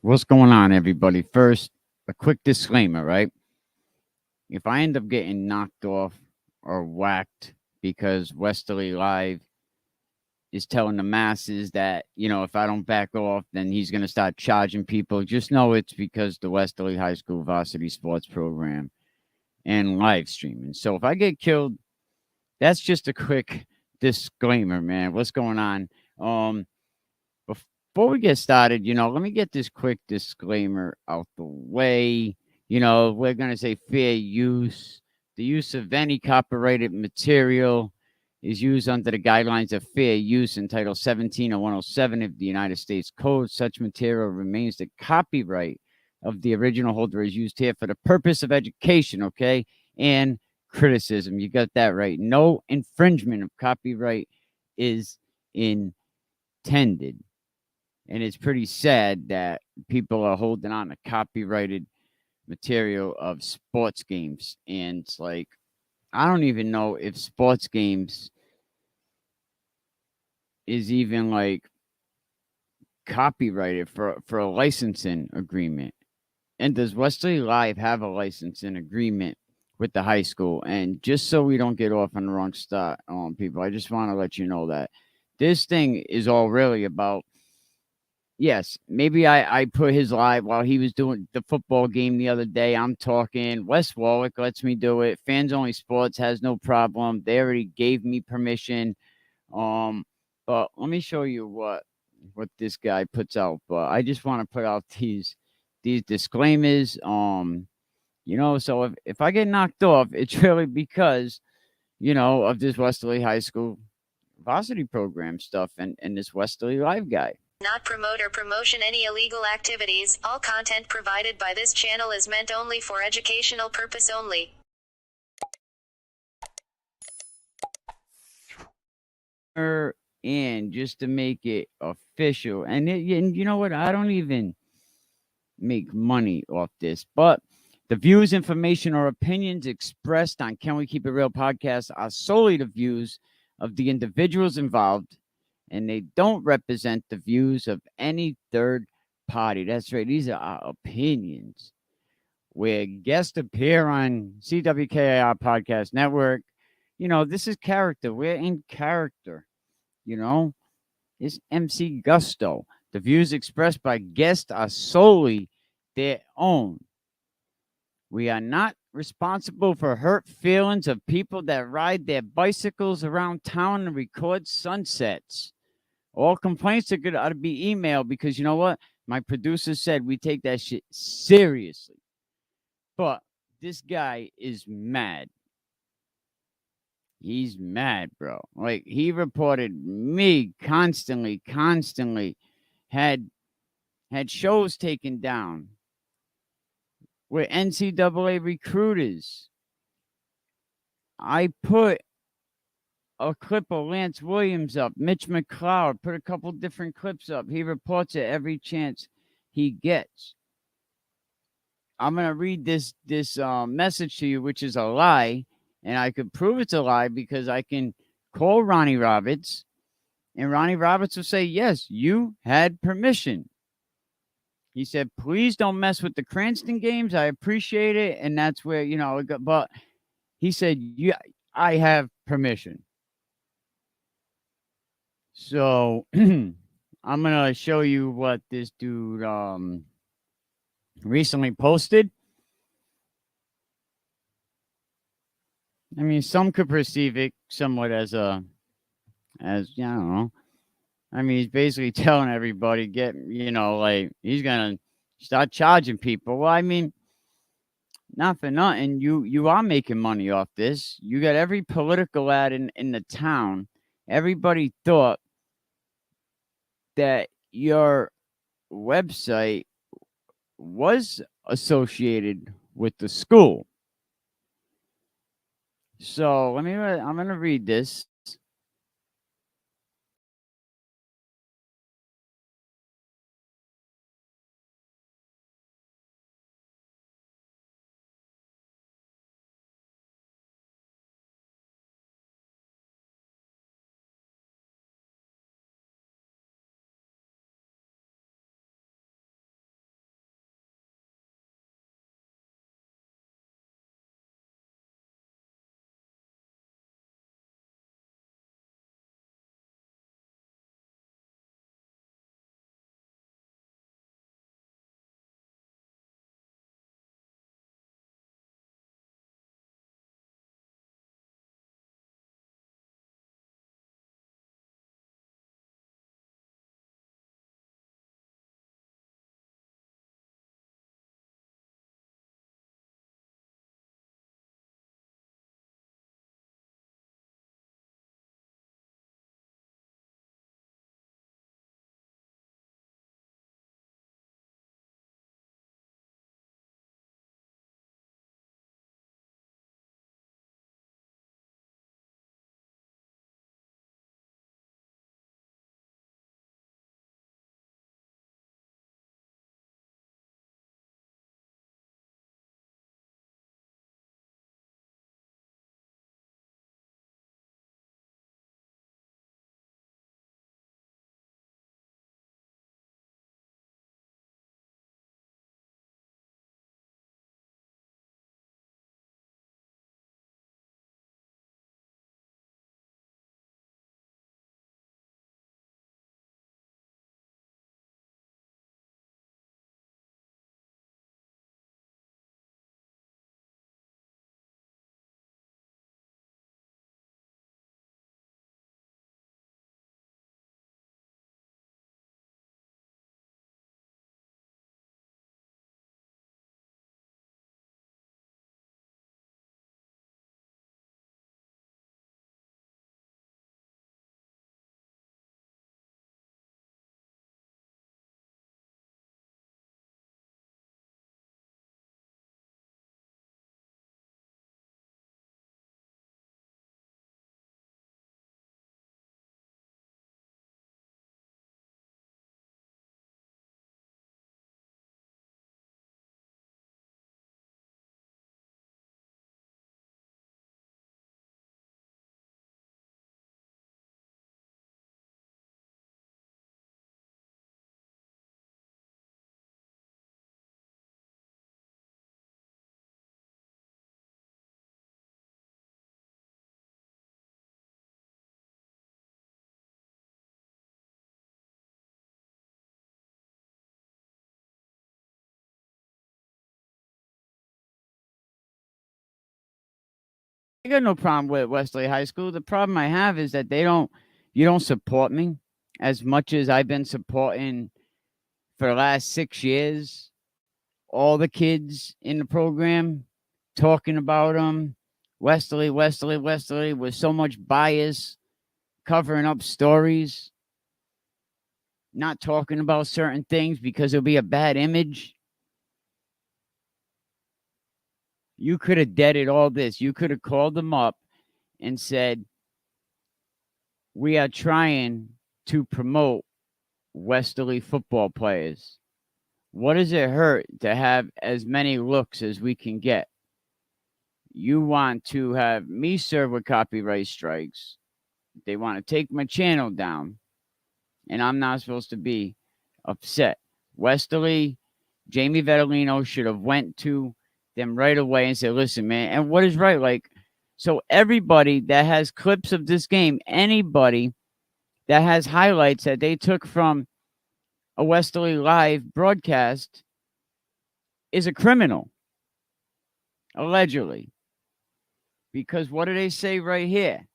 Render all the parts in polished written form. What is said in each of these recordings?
What's going on, everybody? First, a quick disclaimer, right? If I end up getting knocked off or whacked because Westerly Live is telling the masses that, if I don't back off, then he's going to start charging people, just know it's because the Westerly High School Varsity Sports Program and live streaming. So if I get killed, that's just a quick disclaimer, man. What's going on? Um, Before we get started, let me get this quick disclaimer out the way. We're going to say fair use. The use of any copyrighted material is used under the guidelines of fair use in Title 17 or 107 of the United States Code. Such material remains the copyright of the original holder is used here for the purpose of education, okay? And criticism. You got that right. No infringement of copyright is intended. And it's pretty sad that people are holding on to copyrighted material of sports games. And it's like, I don't even know if sports games is even like copyrighted for a licensing agreement. And does Wesley Live have a licensing agreement with the high school? And just so we don't get off on the wrong start, people, I just want to let you know that this thing is all really about. Yes, maybe I put his live while he was doing the football game the other day. I'm talking. Wes Wallach lets me do it. Fans Only Sports has no problem. They already gave me permission. Um, but let me show you what this guy puts out. But I just want to put out these disclaimers. So if I get knocked off, it's really because, of this Westerly High School varsity program stuff and this Westerly Live guy. Not promote or promotion any illegal activities. All content provided by this channel is meant only for educational purpose only. And just to make it official, and you know what? I don't even make money off this, but the views, information, or opinions expressed on Can We Keep It Real podcast are solely the views of the individuals involved, and they don't represent the views of any third party. That's right. These are our opinions. Where guests appear on CWKIR Podcast Network. This is character. We're in character. It's MC Gusto. The views expressed by guests are solely their own. We are not responsible for hurt feelings of people that ride their bicycles around town and record sunsets. All complaints are good to be emailed because you know what? My producer said we take that shit seriously. But this guy is mad. He's mad, bro. Like, he reported me constantly, had shows taken down with NCAA recruiters. I put a clip of Lance Williams up, Mitch McCloud, put a couple different clips up. He reports it every chance he gets. I'm going to read this message to you, which is a lie, and I could prove it's a lie because I can call Ronnie Roberts, and Ronnie Roberts will say, yes, you had permission. He said, please don't mess with the Cranston games. I appreciate it, and that's where, but he said, yeah, I have permission. So I'm going to show you what this dude recently posted. I mean, some could perceive it somewhat as I don't know. I mean, he's basically telling everybody, he's going to start charging people. Well, I mean, not for nothing. You are making money off this. You got every political ad in the town. Everybody thought that your website was associated with the school. So I'm going to read this. I got no problem with Westerly High School. The problem I have is that you don't support me as much as I've been supporting for the last 6 years. All the kids in the program talking about them. Westerly, with so much bias, covering up stories, not talking about certain things because it'll be a bad image. You could have deaded all this. You could have called them up and said, we are trying to promote Westerly football players. What does it hurt to have as many looks as we can get? You want to have me serve with copyright strikes. They want to take my channel down, and I'm not supposed to be upset. Westerly, Jamie Vettelino should have went to them right away and said, listen, man, and what is right? Like, so everybody that has clips of this game, anybody that has highlights that they took from a Westerly Live broadcast is a criminal, allegedly. Because what do they say right here?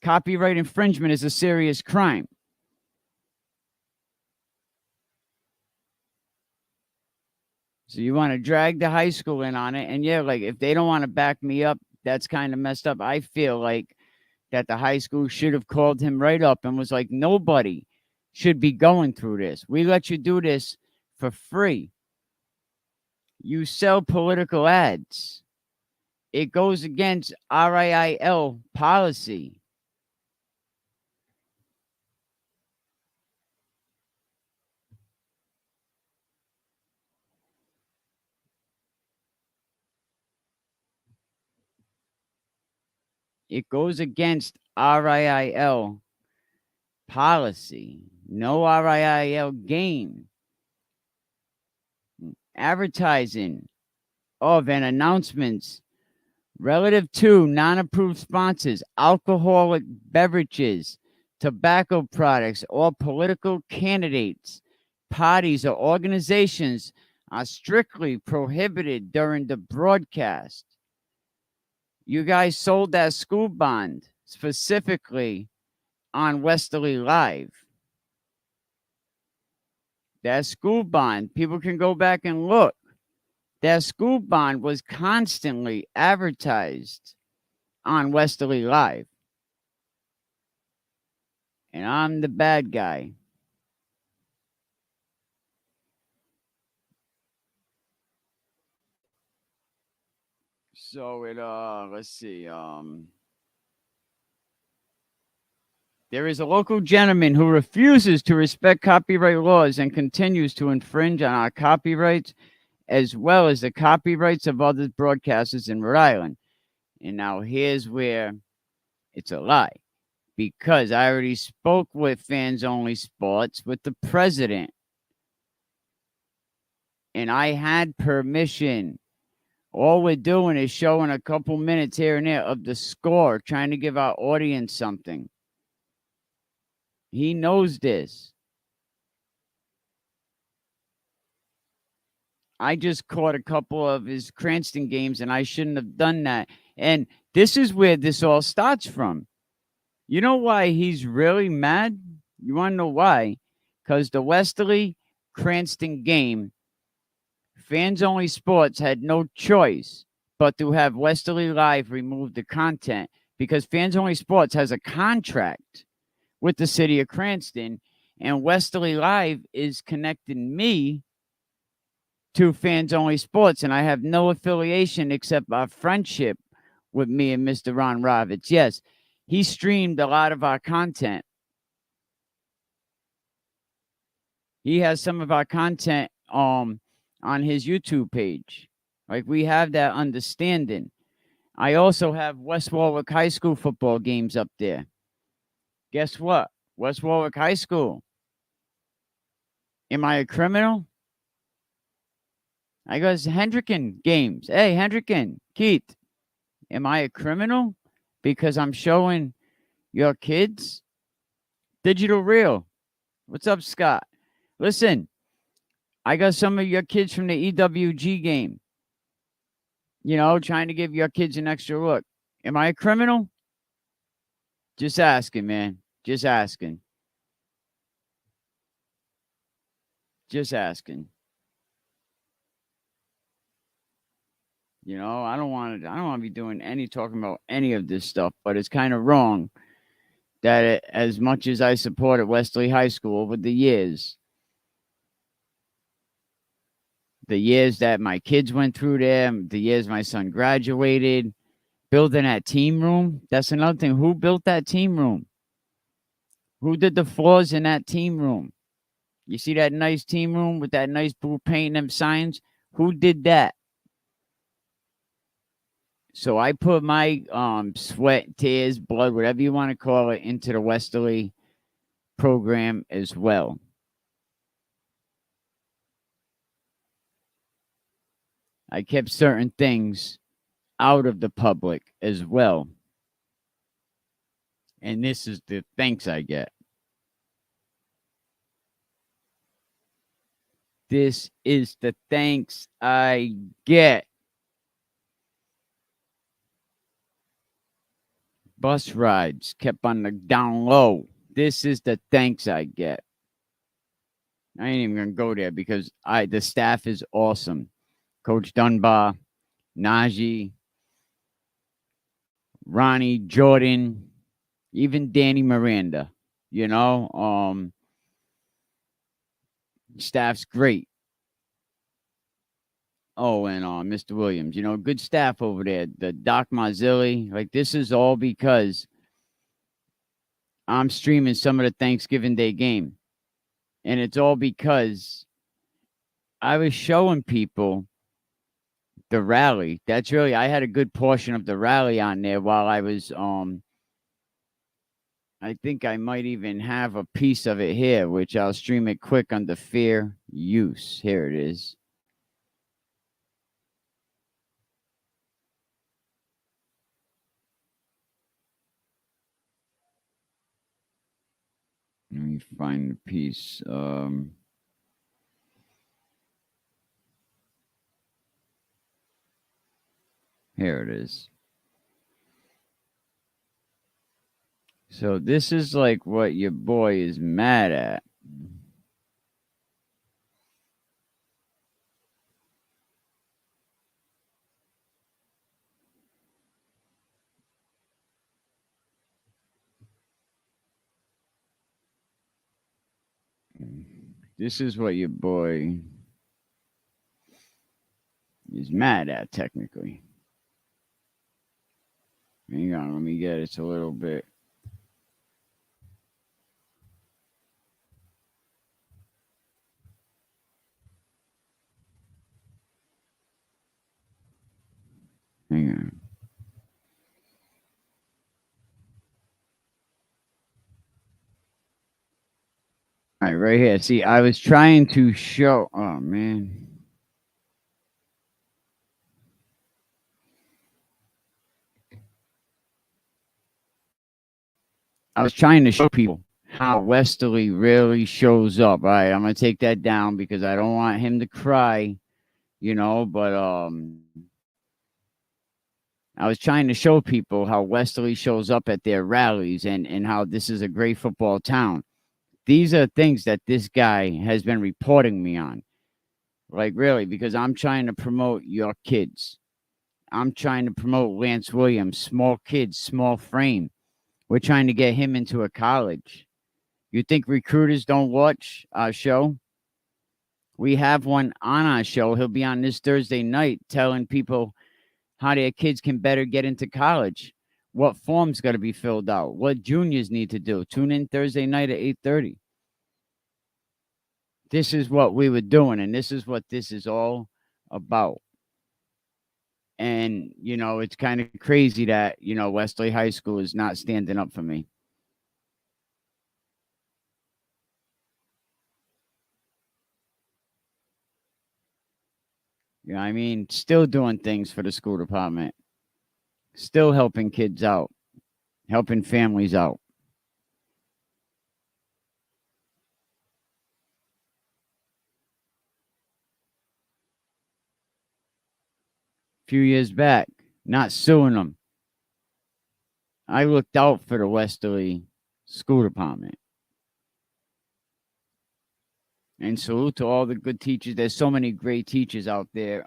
Copyright infringement is a serious crime. So you want to drag the high school in on it. And yeah, like if they don't want to back me up, that's kind of messed up. I feel like that the high school should have called him right up and was like, nobody should be going through this. We let you do this for free. You sell political ads. It goes against RIIL policy. It goes against RIIL policy. No RIIL game. Advertising of and announcements relative to non-approved sponsors, alcoholic beverages, tobacco products, or political candidates, parties, or organizations are strictly prohibited during the broadcast. You guys sold that school bond specifically on Westerly Live. That school bond, people can go back and look. That school bond was constantly advertised on Westerly Live. And I'm the bad guy. So let's see. There is a local gentleman who refuses to respect copyright laws and continues to infringe on our copyrights as well as the copyrights of other broadcasters in Rhode Island. And now here's where it's a lie. Because I already spoke with Fans Only Sports with the president. And I had permission. All we're doing is showing a couple minutes here and there of the score, trying to give our audience something. He knows this. I just caught a couple of his Cranston games, and I shouldn't have done that. And this is where this all starts from. You know why he's really mad? You want to know why? Because the Westerly Cranston game, Fans Only Sports had no choice but to have Westerly Live remove the content because Fans Only Sports has a contract with the city of Cranston, and Westerly Live is connecting me to Fans Only Sports, and I have no affiliation except our friendship with me and Mr. Ron Ravitz. Yes, he streamed a lot of our content. He has some of our content on his YouTube page. Like, we have that understanding. I also have West Warwick High School football games up there. Guess what? West Warwick High School. Am I a criminal? I got Hendricken games. Hey, Hendricken, Keith, am I a criminal because I'm showing your kids? Digital Real. What's up, Scott? Listen, I got some of your kids from the EWG game. trying to give your kids an extra look. Am I a criminal? Just asking, man. Just asking. Just asking. I don't want to be doing any talking about any of this stuff, but it's kind of wrong that as much as I supported Westerly High School over the years that my kids went through there, the years my son graduated, building that team room. That's another thing. Who built that team room? Who did the floors in that team room? You see that nice team room with that nice blue paint and them signs? Who did that? So I put my sweat, tears, blood, whatever you want to call it, into the Westerly program as well. I kept certain things out of the public as well. And this is the thanks I get. This is the thanks I get. Bus rides kept on the down low. This is the thanks I get. I ain't even gonna go there because the staff is awesome. Coach Dunbar, Najee, Ronnie, Jordan, even Danny Miranda. Staff's great. Oh, and Mr. Williams, good staff over there. The Doc Marzilli, like this is all because I'm streaming some of the Thanksgiving Day game. And it's all because I was showing people the rally. I had a good portion of the rally on there while I was I think I might even have a piece of it here, which I'll stream it quick under fair use. Here it is. Let me find the piece. Here it is. So this is like what your boy is mad at. This is what your boy is mad at, technically. Hang on, let me get it a little bit. Hang on. All right, right here. See, I was trying to show. Oh, man. I was trying to show people how Westerly really shows up. All right, I'm going to take that down because I don't want him to cry, but I was trying to show people how Westerly shows up at their rallies and how this is a great football town. These are things that this guy has been reporting me on. Like, really, because I'm trying to promote your kids. I'm trying to promote Lance Williams, small kids, small frame. We're trying to get him into a college. You think recruiters don't watch our show? We have one on our show. He'll be on this Thursday night telling people how their kids can better get into college. What forms got to be filled out? What juniors need to do? Tune in Thursday night at 8:30. This is what we were doing, and this is what this is all about. And, it's kind of crazy that, Westerly High School is not standing up for me. I mean, still doing things for the school department, still helping kids out, helping families out. few years back, not suing them. I looked out for the Westerly School Department. And salute to all the good teachers. There's so many great teachers out there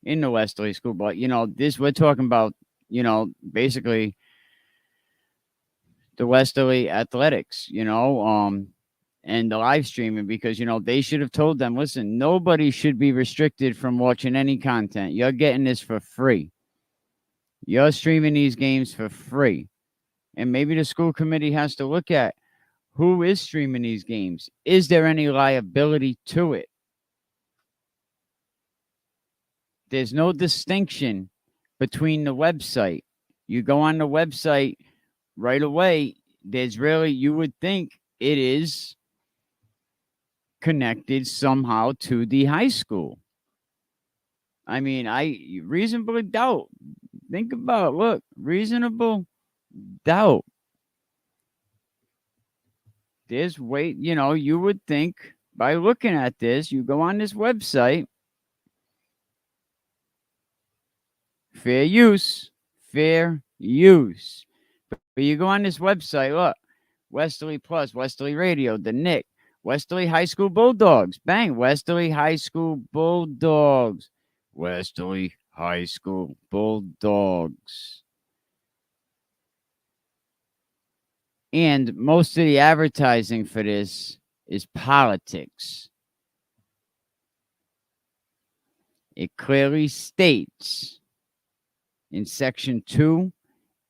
in the Westerly School. But, this we're talking about, basically the Westerly athletics, and the live streaming, because they should have told them, listen, nobody should be restricted from watching any content. You're getting this for free. You're streaming these games for free. And maybe the school committee has to look at who is streaming these games. Is there any liability to it? There's no distinction between the website. You go on the website right away, you would think it is connected somehow to the high school. I mean, I reasonably doubt. Think about it. Look, reasonable doubt. There's you would think by looking at this, you go on this website, fair use. But you go on this website, look, Westerly Plus, Westerly Radio, the Nick, Westerly High School Bulldogs, bang, Westerly High School Bulldogs, Westerly High School Bulldogs. And most of the advertising for this is politics. It clearly states in section 2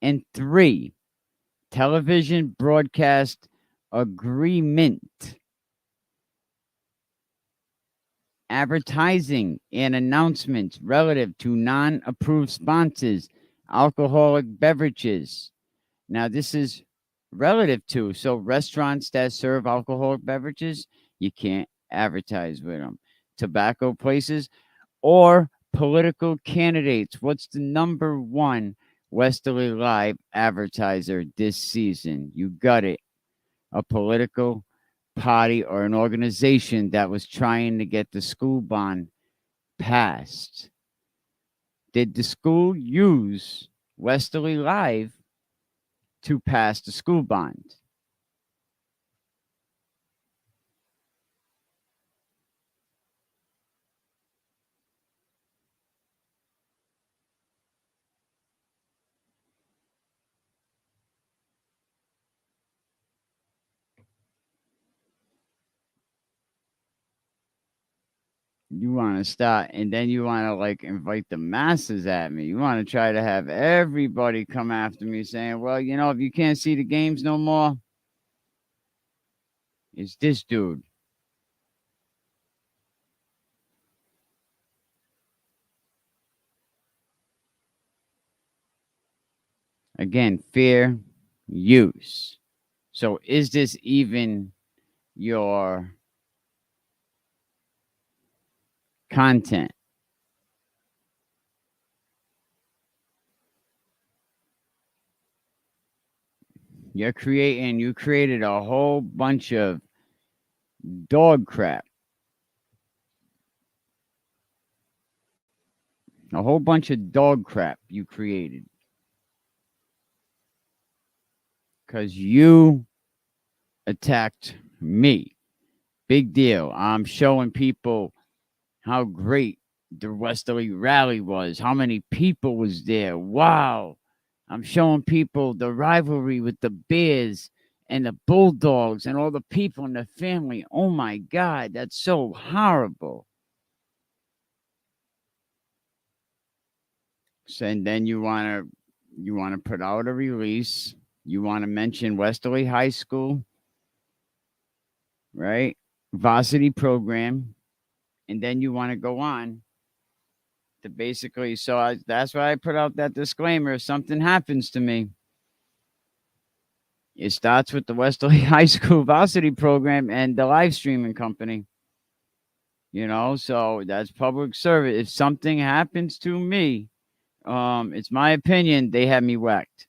and 3, television broadcast agreement, advertising and announcements relative to non-approved sponsors, alcoholic beverages. Now, this is relative to, so restaurants that serve alcoholic beverages, you can't advertise with them. Tobacco places or political candidates. What's the number one Westerly Live advertiser this season? You got it. A political party or an organization that was trying to get the school bond passed. Did the school use Westerly Live to pass the school bond? You want to start, and then you want to invite the masses at me. You want to try to have everybody come after me saying, well, if you can't see the games no more, it's this dude. Again, fair use. So is this even your content? You created a whole bunch of dog crap. A whole bunch of dog crap you created. Because you attacked me. Big deal. I'm showing people how great the Westerly rally was, how many people was there. Wow. I'm showing people the rivalry with the Bears and the Bulldogs and all the people in the family. Oh my God, that's so horrible. So, and then you want to put out a release. You want to mention Westerly High School, right? Varsity program. And then you want to go on to basically, that's why I put out that disclaimer. If something happens to me, it starts with the Westerly High School varsity program and the live streaming company. So that's public service. If something happens to me, it's my opinion, they have me whacked.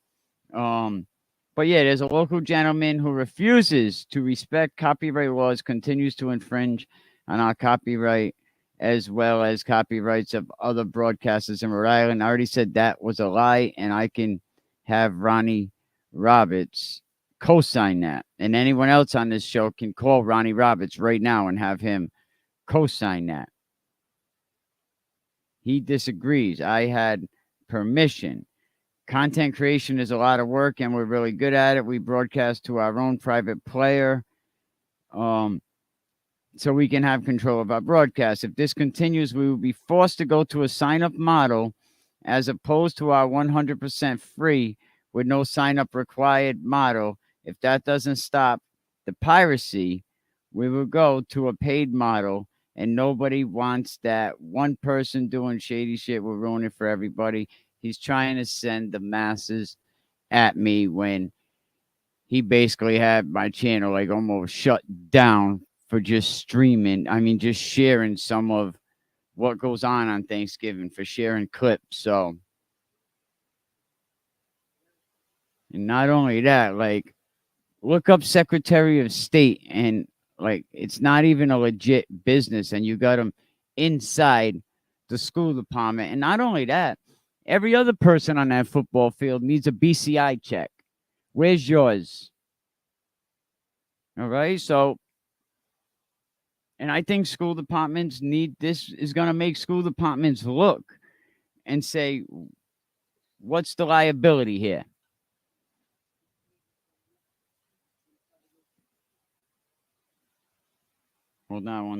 But yeah, there's a local gentleman who refuses to respect copyright laws, continues to infringe on our copyright as well as copyrights of other broadcasters in Rhode Island. I already said that was a lie, and I can have Ronnie Roberts co-sign that. And anyone else on this show can call Ronnie Roberts right now and have him co-sign that. He disagrees. I had permission. Content creation is a lot of work, and we're really good at it. We broadcast to our own private player. So we can have control of our broadcast. If this continues, we will be forced to go to a sign-up model as opposed to our 100% free with no sign-up required model. If that doesn't stop the piracy, we will go to a paid model, and nobody wants that. One person doing shady shit will ruin it for everybody. He's trying to send the masses at me when he basically had my channel like almost shut down for just streaming. I mean, just sharing some of what goes on Thanksgiving, for sharing clips. So, and not only that, like, look up Secretary of State, and like, it's not even a legit business, and you got them inside the school department. And not only that, every other person on that football field needs a BCI check. Where's yours? All right. So, and I think school departments need this, is going to make school departments look and say, what's the liability here? Hold on one